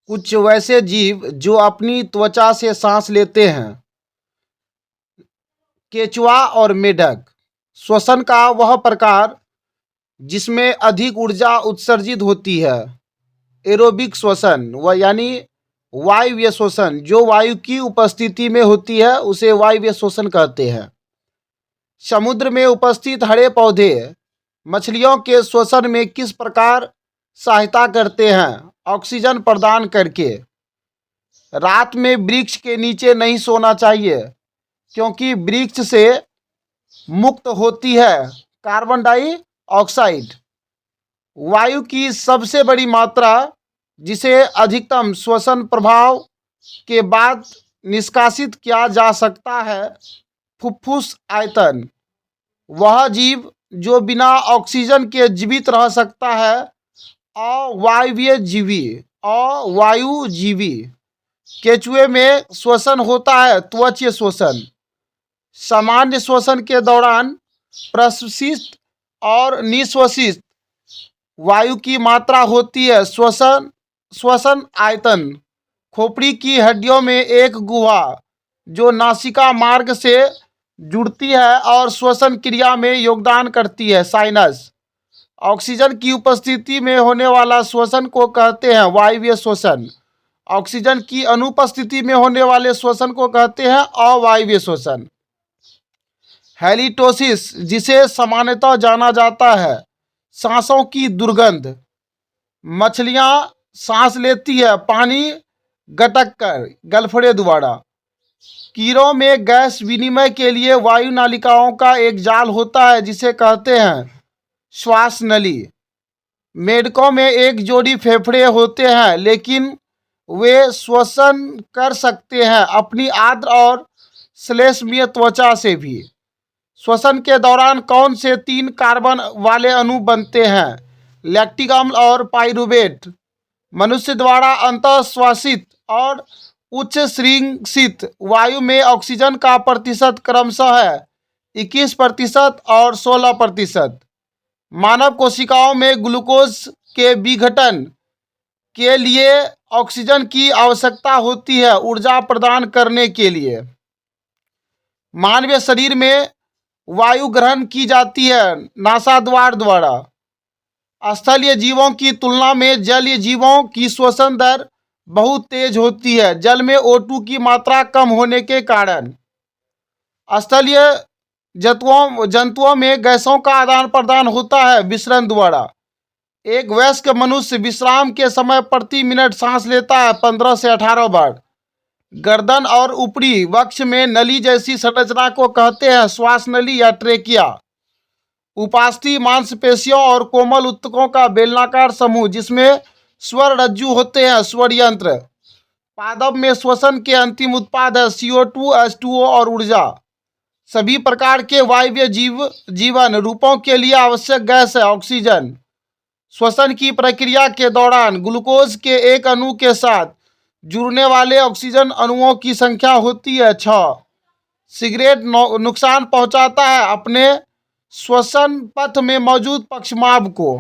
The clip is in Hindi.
कुछ वैसे जीव जो अपनी त्वचा से सांस लेते हैं। केंचुआ और मेढक। श्वसन का वह प्रकार जिसमें अधिक ऊर्जा उत्सर्जित होती है। एरोबिक श्वसन व यानी वायवीय श्वसन, जो वायु की उपस्थिति में होती है उसे वायवीय श्वसन कहते हैं। समुद्र में उपस्थित हरे पौधे मछलियों के श्वसन में किस प्रकार सहायता करते हैं? ऑक्सीजन प्रदान करके। रात में वृक्ष के नीचे नहीं सोना चाहिए क्योंकि वृक्ष से मुक्त होती है कार्बन डाइऑक्साइड। वायु की सबसे बड़ी मात्रा जिसे अधिकतम श्वसन प्रभाव के बाद निष्कासित किया जा सकता है, फुफ्फुस आयतन। वह जीव जो बिना ऑक्सीजन के जीवित रह सकता है, अवायवीय जीवी, अवायुजीवी। केंचुए में श्वसन होता है त्वचीय श्वसन। सामान्य श्वसन के दौरान प्रश्वसित और निश्वसित वायु की मात्रा होती है। श्वसन आयतन। खोपड़ी की हड्डियों में एक गुहा जो नासिका मार्ग से जुड़ती है और श्वसन क्रिया में योगदान करती है, साइनस। ऑक्सीजन की उपस्थिति में होने वाला श्वसन को कहते हैं वायवीय श्वसन। ऑक्सीजन की अनुपस्थिति में होने वाले श्वसन को कहते हैं अवायवीय श्वसन। हैलिटोसिस, जिसे सामान्यतः जाना जाता है सांसों की दुर्गंध। मछलियां सांस लेती है पानी गटक कर, गलफड़े द्वारा। कीड़ों में गैस विनिमय के लिए वायु नालिकाओं का एक जाल होता है जिसे कहते हैं श्वास नली। मेढकों में एक जोड़ी फेफड़े होते हैं लेकिन वे श्वसन कर सकते हैं अपनी आर्द्र और श्लेष्मीय त्वचा से भी। श्वसन के दौरान कौन से 3 कार्बन वाले अणु बनते हैं? लैक्टिक अम्ल और पाइरूवेट। मनुष्य द्वारा अंतःश्वासित और उच्च श्रृंखसित वायु में ऑक्सीजन का प्रतिशत क्रमशः है 21% और 16%। मानव कोशिकाओं में ग्लूकोज के विघटन के लिए ऑक्सीजन की आवश्यकता होती है ऊर्जा प्रदान करने के लिए। मानवीय शरीर में वायु ग्रहण की जाती है नासाद्वार द्वारा। स्थलीय जीवों की तुलना में जलीय जीवों की श्वसन दर बहुत तेज होती है जल में O2 की मात्रा कम होने के कारण। स्थलीय जंतुओं में गैसों का आदान प्रदान होता है विसरण द्वारा। एक वयस्क मनुष्य विश्राम के समय प्रति मिनट सांस लेता है 15 से 18 बार। गर्दन और ऊपरी वक्ष में नली जैसी संरचना को कहते हैं श्वास नली या ट्रेकिया। उपास्थि मांसपेशियों और कोमल ऊतकों का बेलनाकार समूह जिसमें स्वर रज्जु होते हैं, स्वर यंत्र। पादप में श्वसन के अंतिम उत्पाद है CO2, H2O और ऊर्जा। सभी प्रकार के वायवीय जीवन रूपों के लिए आवश्यक गैस है ऑक्सीजन। श्वसन की प्रक्रिया के दौरान ग्लूकोज के एक अणु के साथ जुड़ने वाले ऑक्सीजन अणुओं की संख्या होती है 6। सिगरेट नुकसान पहुंचाता है अपने श्वसन पथ में मौजूद पक्षमार्ग को।